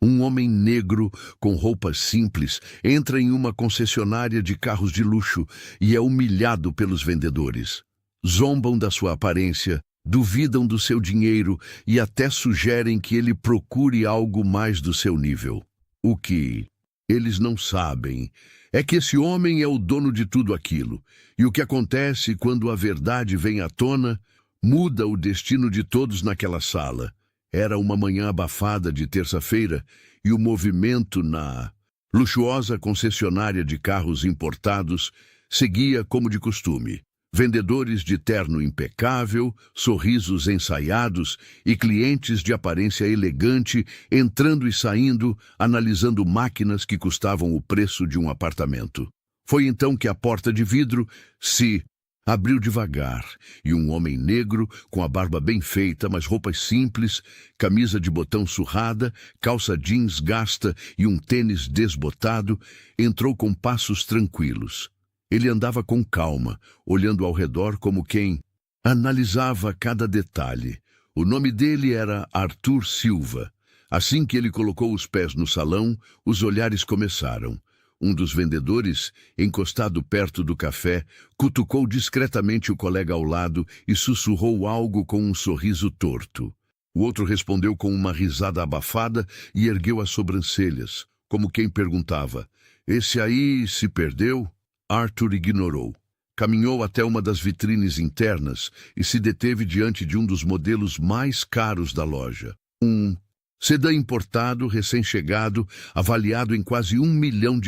Um homem negro, com roupas simples, entra em uma concessionária de carros de luxo e é humilhado pelos vendedores. Zombam da sua aparência, duvidam do seu dinheiro e até sugerem que ele procure algo mais do seu nível. O que eles não sabem é que esse homem é o dono de tudo aquilo, e o que acontece quando a verdade vem à tona muda o destino de todos naquela sala. Era uma manhã abafada de terça-feira e o movimento na luxuosa concessionária de carros importados seguia como de costume. Vendedores de terno impecável, sorrisos ensaiados e clientes de aparência elegante entrando e saindo, analisando máquinas que custavam o preço de um apartamento. Foi então que a porta de vidro se abriu devagar e um homem negro, com a barba bem feita, mas roupas simples, camisa de botão surrada, calça jeans gasta e um tênis desbotado, entrou com passos tranquilos. Ele andava com calma, olhando ao redor como quem analisava cada detalhe. O nome dele era Arthur Silva. Assim que ele colocou os pés no salão, os olhares começaram. Um dos vendedores, encostado perto do café, cutucou discretamente o colega ao lado e sussurrou algo com um sorriso torto. O outro respondeu com uma risada abafada e ergueu as sobrancelhas, como quem perguntava: "Esse aí se perdeu?" Arthur ignorou. Caminhou até uma das vitrines internas e se deteve diante de um dos modelos mais caros da loja. Um sedã importado, recém-chegado, avaliado em quase R$ 1 milhão.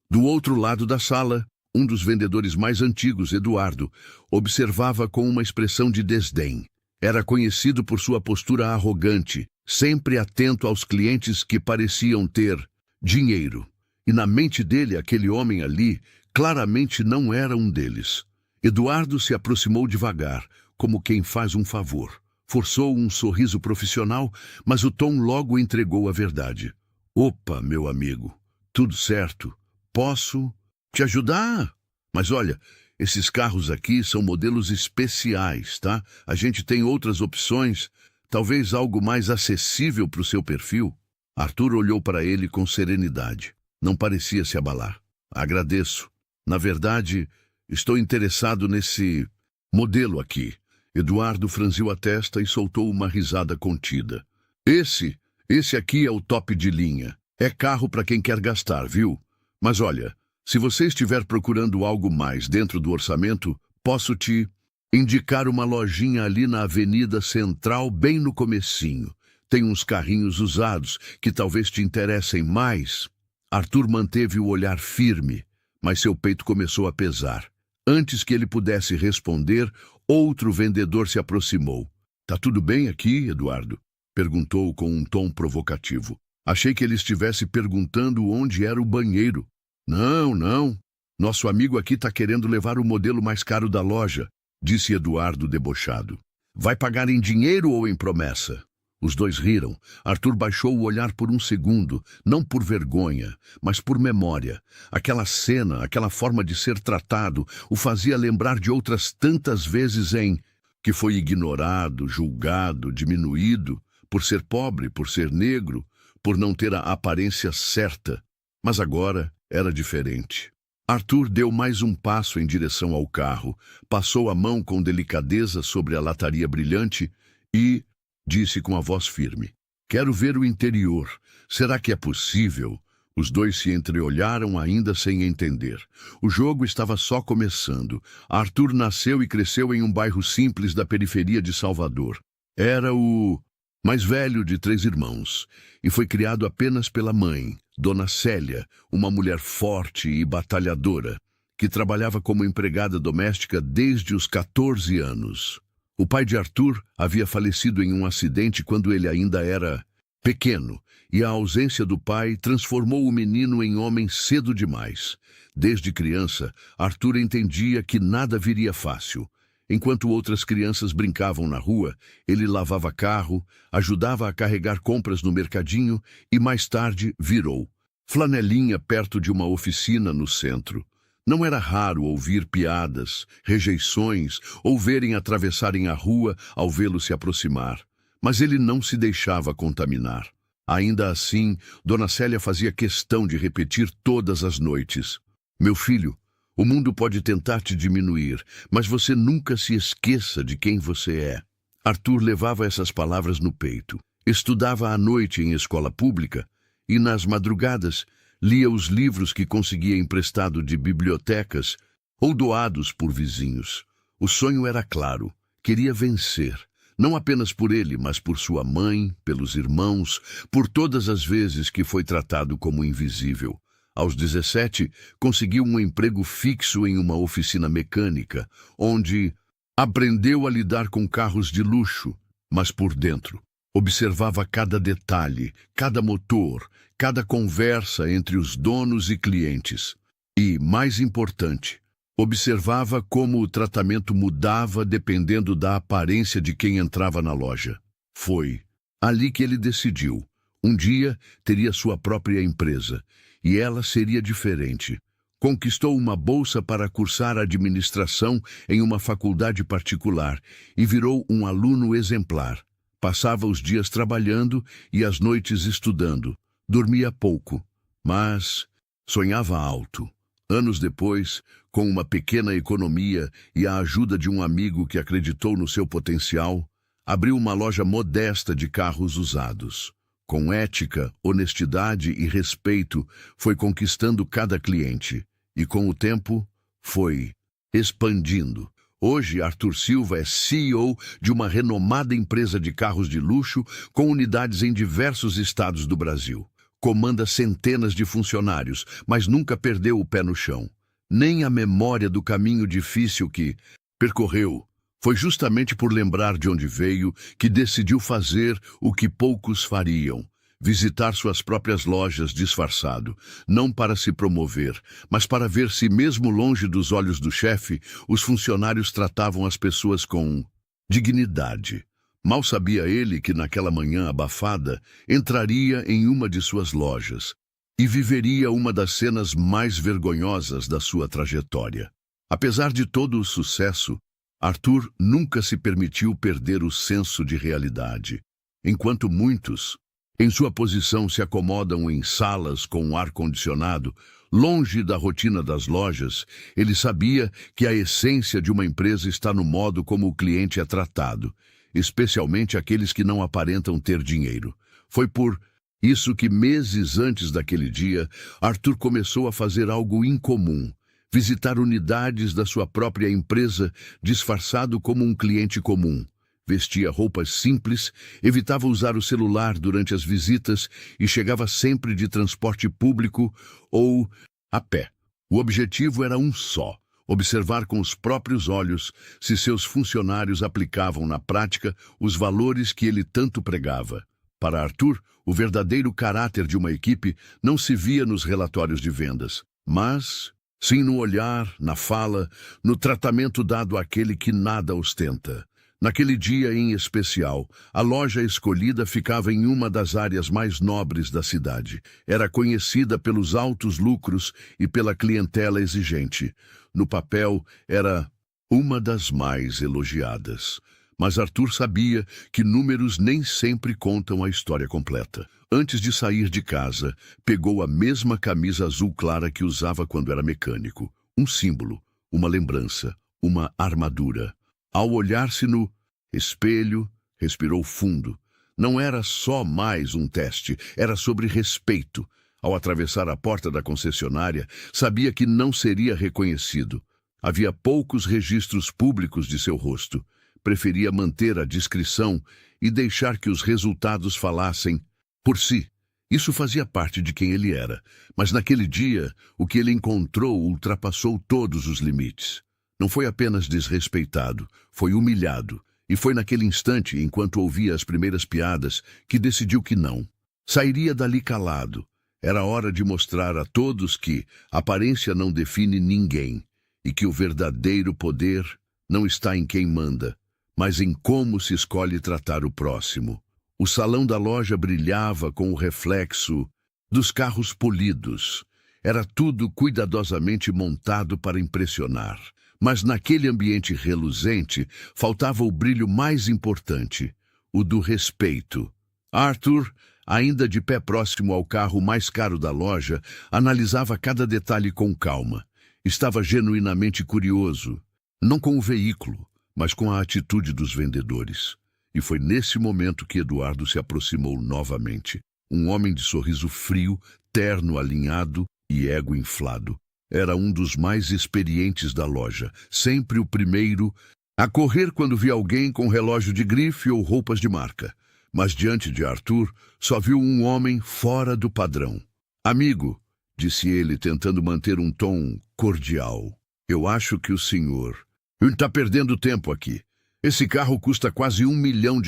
Do outro lado da sala, um dos vendedores mais antigos, Eduardo, observava com uma expressão de desdém. Era conhecido por sua postura arrogante, sempre atento aos clientes que pareciam ter dinheiro. E na mente dele, aquele homem ali claramente não era um deles. Eduardo se aproximou devagar, como quem faz um favor. Forçou um sorriso profissional, mas o tom logo entregou a verdade. "Opa, meu amigo, tudo certo? Posso te ajudar? Mas olha, esses carros aqui são modelos especiais, tá? A gente tem outras opções, talvez algo mais acessível para o seu perfil." Arthur olhou para ele com serenidade. Não parecia se abalar. "Agradeço. Na verdade, estou interessado nesse modelo aqui." Eduardo franziu a testa e soltou uma risada contida. Esse aqui é o top de linha. É carro para quem quer gastar, viu? Mas olha, se você estiver procurando algo mais dentro do orçamento, posso te indicar uma lojinha ali na Avenida Central, bem no comecinho. Tem uns carrinhos usados que talvez te interessem mais." Arthur manteve o olhar firme, mas seu peito começou a pesar. Antes que ele pudesse responder, outro vendedor se aproximou. "Tá tudo bem aqui, Eduardo?" perguntou com um tom provocativo. "Achei que ele estivesse perguntando onde era o banheiro." Não. Nosso amigo aqui tá querendo levar o modelo mais caro da loja", disse Eduardo debochado. "Vai pagar em dinheiro ou em promessa?" Os dois riram. Arthur baixou o olhar por um segundo, não por vergonha, mas por memória. Aquela cena, aquela forma de ser tratado, o fazia lembrar de outras tantas vezes em que foi ignorado, julgado, diminuído, por ser pobre, por ser negro, por não ter a aparência certa. Mas agora era diferente. Arthur deu mais um passo em direção ao carro, passou a mão com delicadeza sobre a lataria brilhante e disse com a voz firme: "Quero ver o interior. Será que é possível?" Os dois se entreolharam ainda sem entender. O jogo estava só começando. Arthur nasceu e cresceu em um bairro simples da periferia de Salvador. Era o mais velho de 3 irmãos e foi criado apenas pela mãe, Dona Célia, uma mulher forte e batalhadora, que trabalhava como empregada doméstica desde os 14 anos. O pai de Arthur havia falecido em um acidente quando ele ainda era pequeno, e a ausência do pai transformou o menino em homem cedo demais. Desde criança, Arthur entendia que nada viria fácil. Enquanto outras crianças brincavam na rua, ele lavava carro, ajudava a carregar compras no mercadinho e mais tarde virou flanelinha perto de uma oficina no centro. Não era raro ouvir piadas, rejeições ou verem atravessarem a rua ao vê-lo se aproximar, mas ele não se deixava contaminar. Ainda assim, Dona Célia fazia questão de repetir todas as noites: Meu filho, o mundo pode tentar te diminuir, mas você nunca se esqueça de quem você é. Arthur levava essas palavras no peito. Estudava à noite em escola pública e, nas madrugadas, lia os livros que conseguia emprestado de bibliotecas ou doados por vizinhos. O sonho era claro: queria vencer, não apenas por ele, mas por sua mãe, pelos irmãos, por todas as vezes que foi tratado como invisível. Aos 17, conseguiu um emprego fixo em uma oficina mecânica, onde aprendeu a lidar com carros de luxo, mas por dentro observava cada detalhe, cada motor, cada conversa entre os donos e clientes. E, mais importante, observava como o tratamento mudava dependendo da aparência de quem entrava na loja. Foi ali que ele decidiu: um dia teria sua própria empresa, e ela seria diferente. Conquistou uma bolsa para cursar administração em uma faculdade particular e virou um aluno exemplar. Passava os dias trabalhando e as noites estudando. Dormia pouco, mas sonhava alto. Anos depois, com uma pequena economia e a ajuda de um amigo que acreditou no seu potencial, abriu uma loja modesta de carros usados. Com ética, honestidade e respeito, foi conquistando cada cliente. E com o tempo, foi expandindo. Hoje, Arthur Silva é CEO de uma renomada empresa de carros de luxo com unidades em diversos estados do Brasil. Comanda centenas de funcionários, mas nunca perdeu o pé no chão. Nem a memória do caminho difícil que percorreu. Foi justamente por lembrar de onde veio que decidiu fazer o que poucos fariam: visitar suas próprias lojas disfarçado, não para se promover, mas para ver se, mesmo longe dos olhos do chefe, os funcionários tratavam as pessoas com dignidade. Mal sabia ele que naquela manhã abafada entraria em uma de suas lojas e viveria uma das cenas mais vergonhosas da sua trajetória. Apesar de todo o sucesso, Arthur nunca se permitiu perder o senso de realidade. Enquanto muitos, em sua posição, se acomodam em salas com ar-condicionado, longe da rotina das lojas, ele sabia que a essência de uma empresa está no modo como o cliente é tratado, especialmente aqueles que não aparentam ter dinheiro. Foi por isso que, meses antes daquele dia, Arthur começou a fazer algo incomum: visitar unidades da sua própria empresa disfarçado como um cliente comum. Vestia roupas simples, evitava usar o celular durante as visitas e chegava sempre de transporte público ou a pé. O objetivo era um só: observar com os próprios olhos se seus funcionários aplicavam na prática os valores que ele tanto pregava. Para Arthur, o verdadeiro caráter de uma equipe não se via nos relatórios de vendas, mas sim no olhar, na fala, no tratamento dado àquele que nada ostenta. Naquele dia em especial, a loja escolhida ficava em uma das áreas mais nobres da cidade. Era conhecida pelos altos lucros e pela clientela exigente. No papel, era uma das mais elogiadas. Mas Arthur sabia que números nem sempre contam a história completa. Antes de sair de casa, pegou a mesma camisa azul clara que usava quando era mecânico. Um símbolo, uma lembrança, uma armadura. Ao olhar-se no espelho, respirou fundo. Não era só mais um teste, era sobre respeito. Ao atravessar a porta da concessionária, sabia que não seria reconhecido. Havia poucos registros públicos de seu rosto. Preferia manter a discrição e deixar que os resultados falassem por si. Isso fazia parte de quem ele era. Mas naquele dia, o que ele encontrou ultrapassou todos os limites. Não foi apenas desrespeitado, foi humilhado. E foi naquele instante, enquanto ouvia as primeiras piadas, que decidiu que não. Sairia dali calado. Era hora de mostrar a todos que aparência não define ninguém e que o verdadeiro poder não está em quem manda, mas em como se escolhe tratar o próximo. O salão da loja brilhava com o reflexo dos carros polidos. Era tudo cuidadosamente montado para impressionar. Mas naquele ambiente reluzente, faltava o brilho mais importante, o do respeito. Arthur ainda de pé próximo ao carro mais caro da loja, analisava cada detalhe com calma. Estava genuinamente curioso, não com o veículo, mas com a atitude dos vendedores. E foi nesse momento que Eduardo se aproximou novamente. Um homem de sorriso frio, terno alinhado e ego inflado. Era um dos mais experientes da loja, sempre o primeiro a correr quando via alguém com relógio de grife ou roupas de marca. Mas diante de Arthur, só viu um homem fora do padrão. Amigo, disse ele, tentando manter um tom cordial. Eu acho que o senhor está perdendo tempo aqui. Esse carro custa quase R$1 milhão,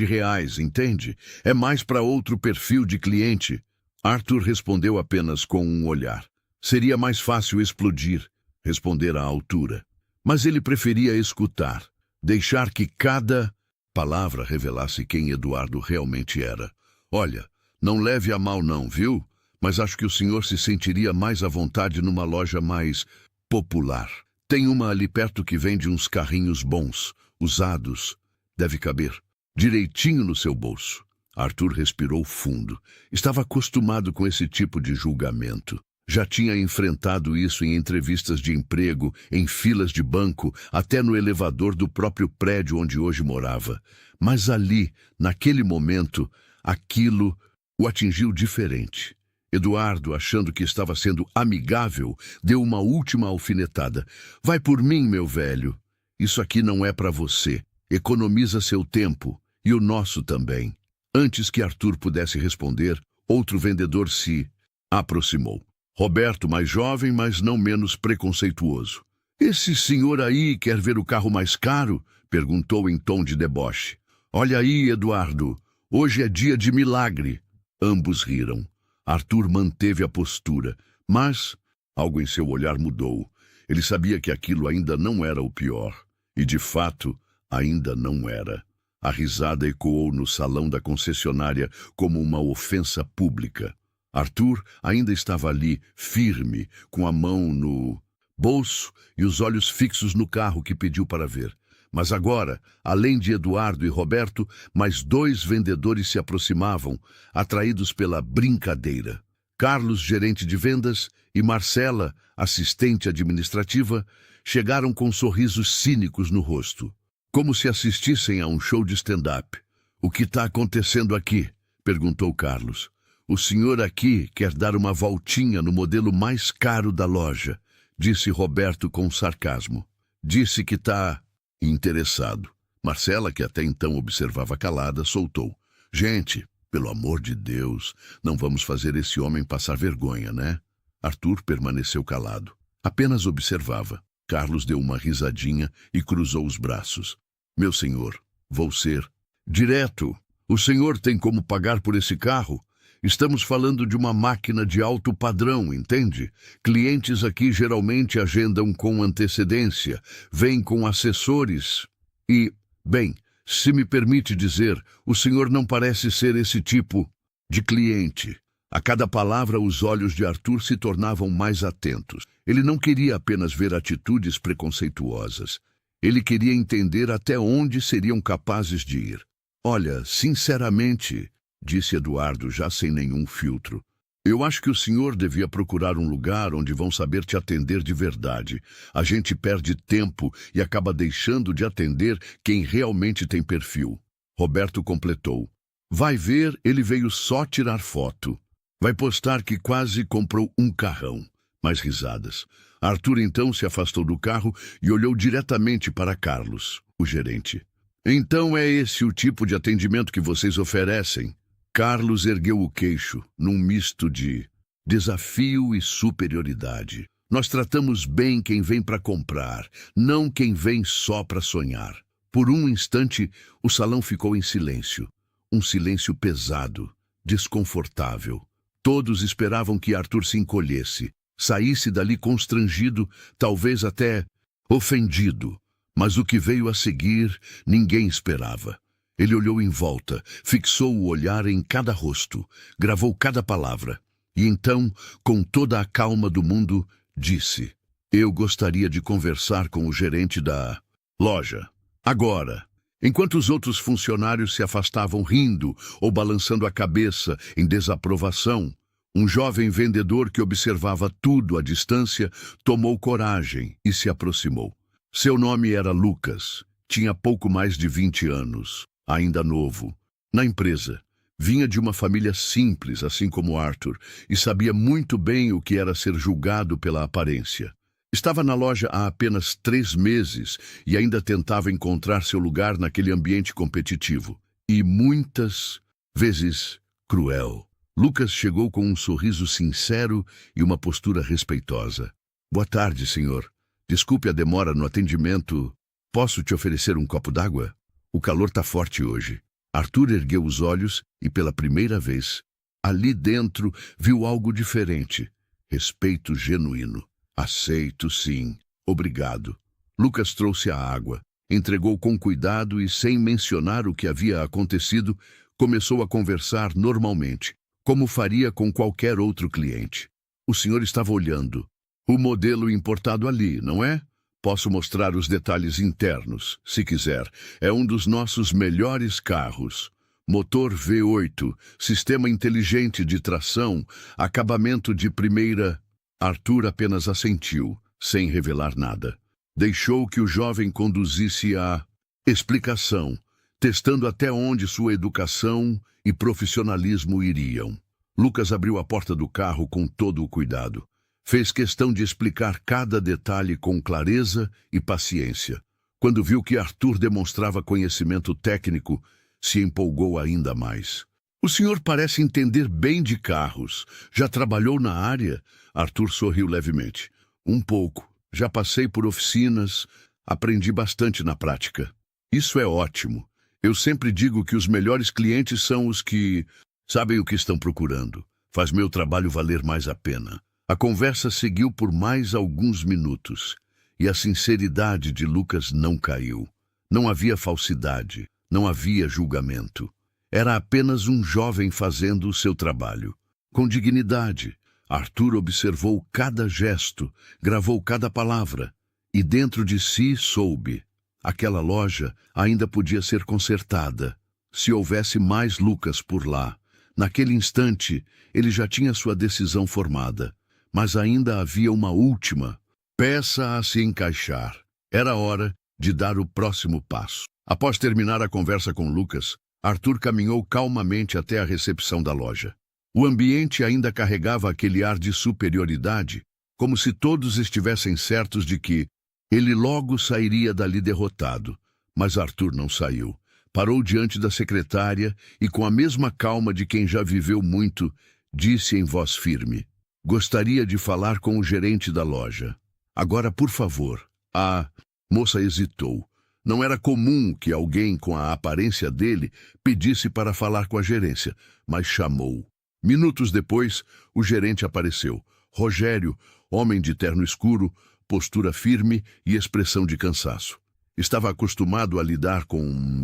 entende? É mais para outro perfil de cliente. Arthur respondeu apenas com um olhar. Seria mais fácil explodir, responder à altura. Mas ele preferia escutar, deixar que cada palavra revelasse quem Eduardo realmente era. Olha, não leve a mal não, viu? Mas acho que o senhor se sentiria mais à vontade numa loja mais popular. Tem uma ali perto que vende uns carrinhos bons, usados. Deve caber direitinho no seu bolso. Arthur respirou fundo. Estava acostumado com esse tipo de julgamento. Já tinha enfrentado isso em entrevistas de emprego, em filas de banco, até no elevador do próprio prédio onde hoje morava. Mas ali, naquele momento, aquilo o atingiu diferente. Eduardo, achando que estava sendo amigável, deu uma última alfinetada. Vai por mim, meu velho. Isso aqui não é para você. Economiza seu tempo, e o nosso também. Antes que Arthur pudesse responder, outro vendedor se aproximou. Roberto, mais jovem, mas não menos preconceituoso. Esse senhor aí quer ver o carro mais caro? Perguntou em tom de deboche. Olha aí, Eduardo, hoje é dia de milagre. Ambos riram. Arthur manteve a postura, mas algo em seu olhar mudou. Ele sabia que aquilo ainda não era o pior. E, de fato, ainda não era. A risada ecoou no salão da concessionária como uma ofensa pública. Arthur ainda estava ali, firme, com a mão no bolso e os olhos fixos no carro que pediu para ver. Mas agora, além de Eduardo e Roberto, mais 2 vendedores se aproximavam, atraídos pela brincadeira. Carlos, gerente de vendas, e Marcela, assistente administrativa, chegaram com sorrisos cínicos no rosto, como se assistissem a um show de stand-up. O que está acontecendo aqui? Perguntou Carlos. O senhor aqui quer dar uma voltinha no modelo mais caro da loja, disse Roberto com sarcasmo. Disse que está interessado. Marcela, que até então observava calada, soltou. Gente, pelo amor de Deus, não vamos fazer esse homem passar vergonha, né? Arthur permaneceu calado. Apenas observava. Carlos deu uma risadinha e cruzou os braços. Meu senhor, vou ser direto. O senhor tem como pagar por esse carro? Estamos falando de uma máquina de alto padrão, entende? Clientes aqui geralmente agendam com antecedência, vêm com assessores. E, bem, se me permite dizer, o senhor não parece ser esse tipo de cliente. A cada palavra, os olhos de Arthur se tornavam mais atentos. Ele não queria apenas ver atitudes preconceituosas. Ele queria entender até onde seriam capazes de ir. Olha, sinceramente, disse Eduardo, já sem nenhum filtro, eu acho que o senhor devia procurar um lugar onde vão saber te atender de verdade. A gente perde tempo e acaba deixando de atender quem realmente tem perfil. Roberto completou. Vai ver, ele veio só tirar foto. Vai postar que quase comprou um carrão. Mais risadas. Arthur então se afastou do carro e olhou diretamente para Carlos, o gerente. Então é esse o tipo de atendimento que vocês oferecem? Carlos ergueu o queixo, num misto de desafio e superioridade. Nós tratamos bem quem vem para comprar, não quem vem só para sonhar. Por um instante, o salão ficou em silêncio. Um silêncio pesado, desconfortável. Todos esperavam que Arthur se encolhesse, saísse dali constrangido, talvez até ofendido. Mas o que veio a seguir, ninguém esperava. Ele olhou em volta, fixou o olhar em cada rosto, gravou cada palavra. E então, com toda a calma do mundo, disse: Eu gostaria de conversar com o gerente da loja. Agora. Enquanto os outros funcionários se afastavam rindo ou balançando a cabeça em desaprovação, um jovem vendedor que observava tudo à distância tomou coragem e se aproximou. Seu nome era Lucas. Tinha pouco mais de 20 anos, ainda novo. Na empresa, vinha de uma família simples, assim como Arthur, e sabia muito bem o que era ser julgado pela aparência. Estava na loja há apenas 3 meses e ainda tentava encontrar seu lugar naquele ambiente competitivo. E muitas vezes cruel. Lucas chegou com um sorriso sincero e uma postura respeitosa. Boa tarde, senhor. Desculpe a demora no atendimento. Posso te oferecer um copo d'água? O calor está forte hoje. Arthur ergueu os olhos e, pela primeira vez, ali dentro viu algo diferente. Respeito genuíno. Aceito, sim. Obrigado. Lucas trouxe a água, entregou com cuidado e, sem mencionar o que havia acontecido, começou a conversar normalmente, como faria com qualquer outro cliente. O senhor estava olhando. O modelo importado ali, não é? Posso mostrar os detalhes internos, se quiser. É um dos nossos melhores carros. Motor V8, sistema inteligente de tração, acabamento de primeira. Arthur apenas assentiu, sem revelar nada. Deixou que o jovem conduzisse a explicação, testando até onde sua educação e profissionalismo iriam. Lucas abriu a porta do carro com todo o cuidado. Fez questão de explicar cada detalhe com clareza e paciência. Quando viu que Arthur demonstrava conhecimento técnico, se empolgou ainda mais. O senhor parece entender bem de carros. Já trabalhou na área? Arthur sorriu levemente. Um pouco. Já passei por oficinas. Aprendi bastante na prática. Isso é ótimo. Eu sempre digo que os melhores clientes são os que sabem o que estão procurando. Faz meu trabalho valer mais a pena. A conversa seguiu por mais alguns minutos. E a sinceridade de Lucas não caiu. Não havia falsidade. Não havia julgamento. Era apenas um jovem fazendo o seu trabalho. Com dignidade, Arthur observou cada gesto, gravou cada palavra, e dentro de si soube. Aquela loja ainda podia ser consertada, se houvesse mais Lucas por lá. Naquele instante, ele já tinha sua decisão formada, mas ainda havia uma última peça a se encaixar. Era hora de dar o próximo passo. Após terminar a conversa com Lucas, Arthur caminhou calmamente até a recepção da loja. O ambiente ainda carregava aquele ar de superioridade, como se todos estivessem certos de que ele logo sairia dali derrotado. Mas Arthur não saiu. Parou diante da secretária e, com a mesma calma de quem já viveu muito, disse em voz firme: "Gostaria de falar com o gerente da loja. Agora, por favor." A moça hesitou. Não era comum que alguém com a aparência dele pedisse para falar com a gerência, mas chamou. Minutos depois, o gerente apareceu. Rogério, homem de terno escuro, postura firme e expressão de cansaço. Estava acostumado a lidar com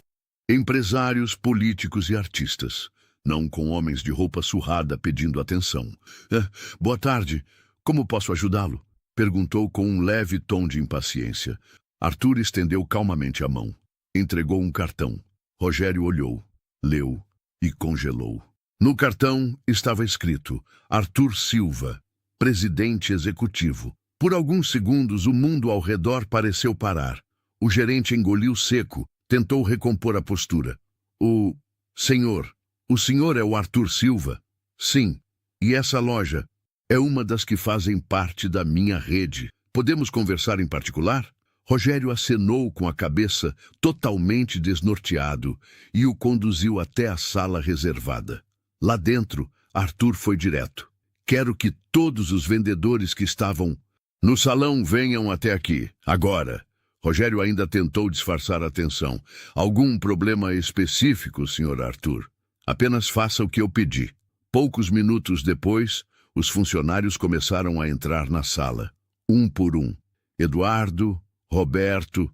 empresários, políticos e artistas, não com homens de roupa surrada pedindo atenção. Boa tarde. Como posso ajudá-lo?" perguntou com um leve tom de impaciência. Arthur estendeu calmamente a mão. Entregou um cartão. Rogério olhou, leu e congelou. No cartão estava escrito: Arthur Silva, presidente executivo. Por alguns segundos o mundo ao redor pareceu parar. O gerente engoliu seco, tentou recompor a postura. O senhor é o Arthur Silva?" "Sim, e essa loja é uma das que fazem parte da minha rede. Podemos conversar em particular?" Rogério acenou com a cabeça, totalmente desnorteado, e o conduziu até a sala reservada. Lá dentro, Arthur foi direto. "Quero que todos os vendedores que estavam no salão venham até aqui, agora." Rogério ainda tentou disfarçar a tensão. "Algum problema específico, Sr. Arthur? Apenas faça o que eu pedi." Poucos minutos depois, os funcionários começaram a entrar na sala, um por um. Eduardo, Roberto,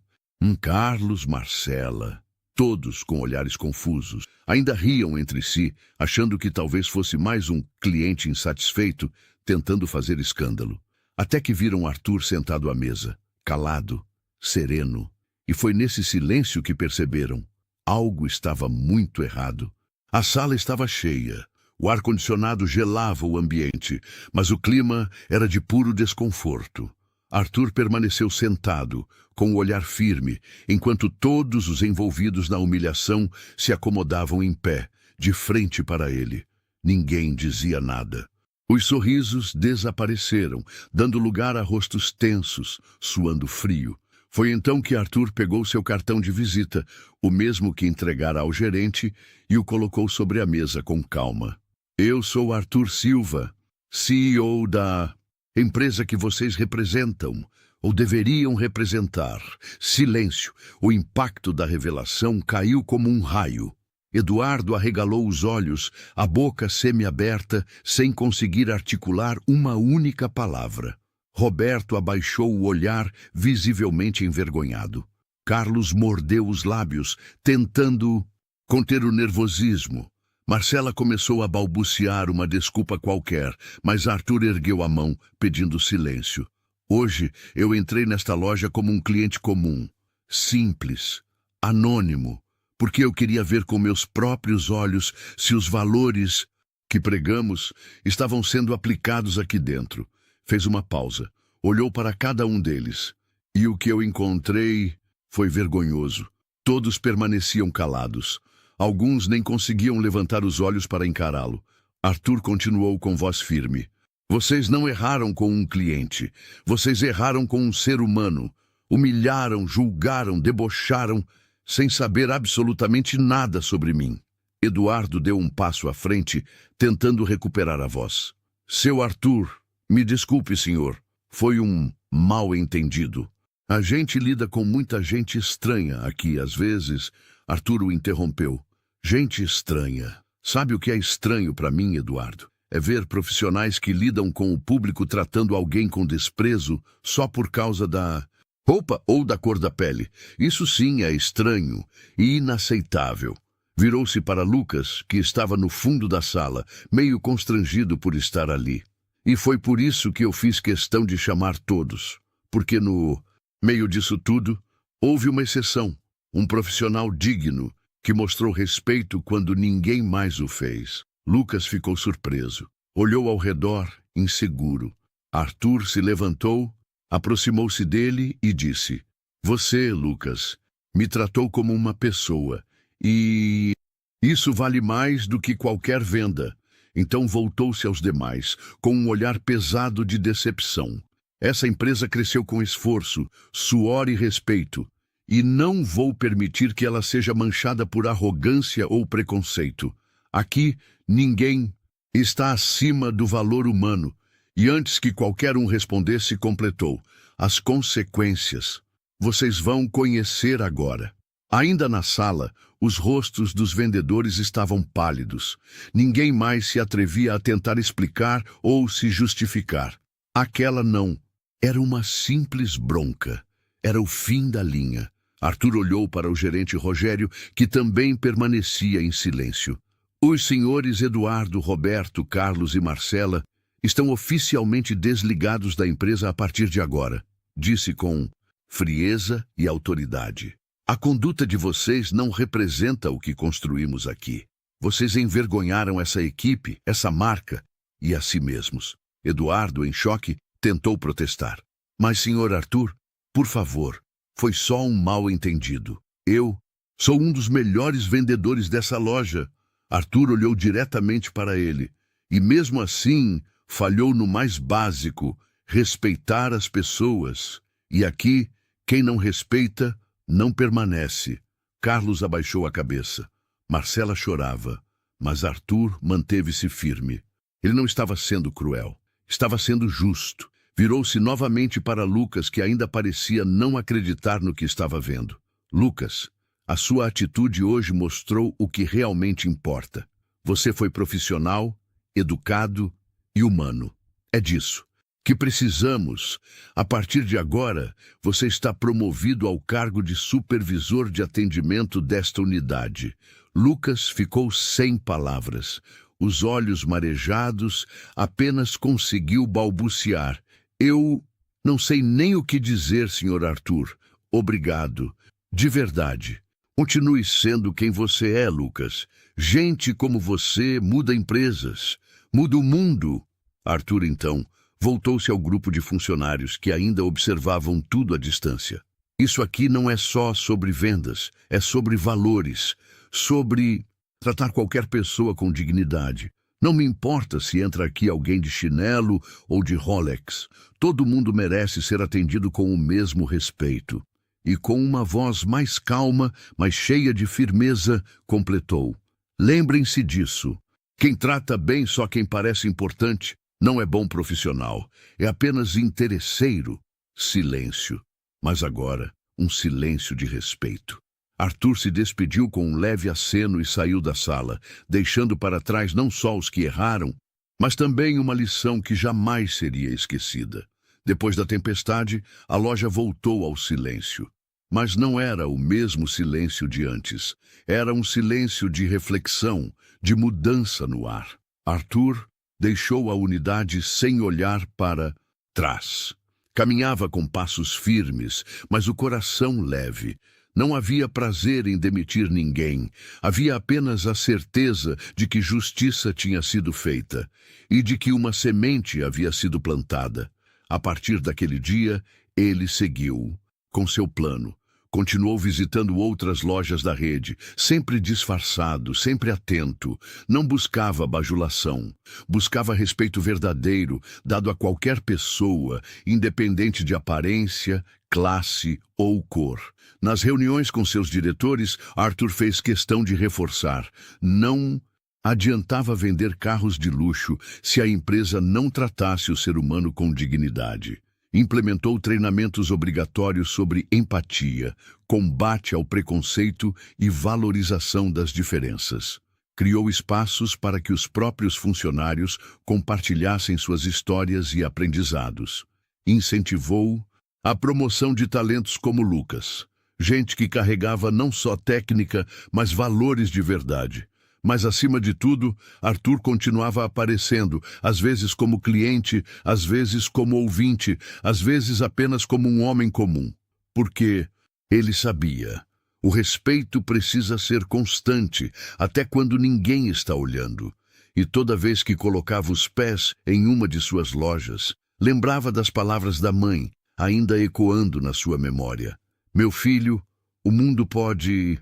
Carlos, Marcela, todos com olhares confusos. Ainda riam entre si, achando que talvez fosse mais um cliente insatisfeito, tentando fazer escândalo. Até que viram Arthur sentado à mesa, calado, sereno. E foi nesse silêncio que perceberam: Algo estava muito errado. A sala estava cheia. O ar-condicionado gelava o ambiente, mas o clima era de puro desconforto. Arthur permaneceu sentado, com o olhar firme, enquanto todos os envolvidos na humilhação se acomodavam em pé, de frente para ele. Ninguém dizia nada. Os sorrisos desapareceram, dando lugar a rostos tensos, suando frio. Foi então que Arthur pegou seu cartão de visita, o mesmo que entregara ao gerente, e o colocou sobre a mesa com calma. Eu sou Arthur Silva, CEO da empresa que vocês representam, ou deveriam representar. Silêncio. O impacto da revelação caiu como um raio. Eduardo arregalou os olhos, a boca semiaberta, sem conseguir articular uma única palavra. Roberto abaixou o olhar, visivelmente envergonhado. Carlos mordeu os lábios, tentando conter o nervosismo. Marcela começou a balbuciar uma desculpa qualquer, mas Arthur ergueu a mão, pedindo silêncio. Hoje eu entrei nesta loja como um cliente comum, simples, anônimo, porque eu queria ver com meus próprios olhos se os valores que pregamos estavam sendo aplicados aqui dentro. Fez uma pausa, olhou para cada um deles, e o que eu encontrei foi vergonhoso. Todos permaneciam calados. Alguns nem conseguiam levantar os olhos para encará-lo. Arthur continuou com voz firme. Vocês não erraram com um cliente. Vocês erraram com um ser humano. Humilharam, julgaram, debocharam, sem saber absolutamente nada sobre mim. Eduardo deu um passo à frente, tentando recuperar a voz. Seu Arthur, me desculpe, senhor. Foi um mal-entendido. A gente lida com muita gente estranha aqui, às vezes. Arthur o interrompeu. Gente estranha. Sabe o que é estranho para mim, Eduardo? É ver profissionais que lidam com o público tratando alguém com desprezo só por causa da roupa ou da cor da pele. Isso sim é estranho e inaceitável. Virou-se para Lucas, que estava no fundo da sala, meio constrangido por estar ali. E foi por isso que eu fiz questão de chamar todos. Porque no meio disso tudo, houve uma exceção. Um profissional digno, que mostrou respeito quando ninguém mais o fez. Lucas ficou surpreso. Olhou ao redor, inseguro. Arthur se levantou, aproximou-se dele e disse: Você, Lucas, me tratou como uma pessoa. E isso vale mais do que qualquer venda. Então voltou-se aos demais, com um olhar pesado de decepção. Essa empresa cresceu com esforço, suor e respeito. E não vou permitir que ela seja manchada por arrogância ou preconceito. Aqui, ninguém está acima do valor humano. E antes que qualquer um respondesse, completou: as consequências. Vocês vão conhecer agora. Ainda na sala, os rostos dos vendedores estavam pálidos. Ninguém mais se atrevia a tentar explicar ou se justificar. Aquela não. Era uma simples bronca. Era o fim da linha. Arthur olhou para o gerente Rogério, que também permanecia em silêncio. Os senhores Eduardo, Roberto, Carlos e Marcela estão oficialmente desligados da empresa a partir de agora, disse com frieza e autoridade. A conduta de vocês não representa o que construímos aqui. Vocês envergonharam essa equipe, essa marca e a si mesmos. Eduardo, em choque, tentou protestar. Mas, senhor Arthur, por favor, foi só um mal-entendido. Eu sou um dos melhores vendedores dessa loja. Arthur olhou diretamente para ele. E mesmo assim, falhou no mais básico, respeitar as pessoas. E aqui, quem não respeita, não permanece. Carlos abaixou a cabeça. Marcela chorava, mas Arthur manteve-se firme. Ele não estava sendo cruel. Estava sendo justo. Virou-se novamente para Lucas, que ainda parecia não acreditar no que estava vendo. Lucas, a sua atitude hoje mostrou o que realmente importa. Você foi profissional, educado e humano. É disso que precisamos. A partir de agora, você está promovido ao cargo de supervisor de atendimento desta unidade. Lucas ficou sem palavras. Os olhos marejados, apenas conseguiu balbuciar. Eu não sei nem o que dizer, senhor Arthur. Obrigado. De verdade. Continue sendo quem você é, Lucas. Gente como você muda empresas, muda o mundo. Arthur, então, voltou-se ao grupo de funcionários que ainda observavam tudo à distância. Isso aqui não é só sobre vendas, é sobre valores, sobre tratar qualquer pessoa com dignidade. Não me importa se entra aqui alguém de chinelo ou de Rolex. Todo mundo merece ser atendido com o mesmo respeito. E com uma voz mais calma, mas cheia de firmeza, completou: lembrem-se disso. Quem trata bem só quem parece importante não é bom profissional, é apenas interesseiro. Silêncio. Mas agora, um silêncio de respeito. Arthur se despediu com um leve aceno e saiu da sala, deixando para trás não só os que erraram, mas também uma lição que jamais seria esquecida. Depois da tempestade, a loja voltou ao silêncio. Mas não era o mesmo silêncio de antes. Era um silêncio de reflexão, de mudança no ar. Arthur deixou a unidade sem olhar para trás. Caminhava com passos firmes, mas o coração leve. Não havia prazer em demitir ninguém. Havia apenas a certeza de que justiça tinha sido feita e de que uma semente havia sido plantada. A partir daquele dia, ele seguiu com seu plano. Continuou visitando outras lojas da rede, sempre disfarçado, sempre atento. Não buscava bajulação. Buscava respeito verdadeiro, dado a qualquer pessoa, independente de aparência, classe ou cor. Nas reuniões com seus diretores, Arthur fez questão de reforçar: não adiantava vender carros de luxo se a empresa não tratasse o ser humano com dignidade. Implementou treinamentos obrigatórios sobre empatia, combate ao preconceito e valorização das diferenças. Criou espaços para que os próprios funcionários compartilhassem suas histórias e aprendizados. Incentivou a promoção de talentos como Lucas, gente que carregava não só técnica, mas valores de verdade. Mas, acima de tudo, Arthur continuava aparecendo, às vezes como cliente, às vezes como ouvinte, às vezes apenas como um homem comum. Porque ele sabia, o respeito precisa ser constante, até quando ninguém está olhando. E toda vez que colocava os pés em uma de suas lojas, lembrava das palavras da mãe, ainda ecoando na sua memória: meu filho, o mundo pode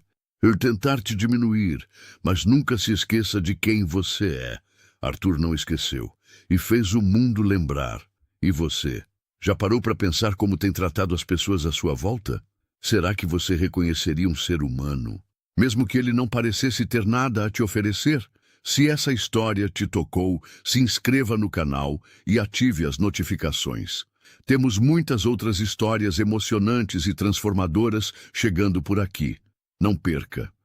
tentar te diminuir, mas nunca se esqueça de quem você é. Arthur não esqueceu e fez o mundo lembrar. E você? Já parou para pensar como tem tratado as pessoas à sua volta? Será que você reconheceria um ser humano, mesmo que ele não parecesse ter nada a te oferecer? Se essa história te tocou, se inscreva no canal e ative as notificações. Temos muitas outras histórias emocionantes e transformadoras chegando por aqui. Não perca!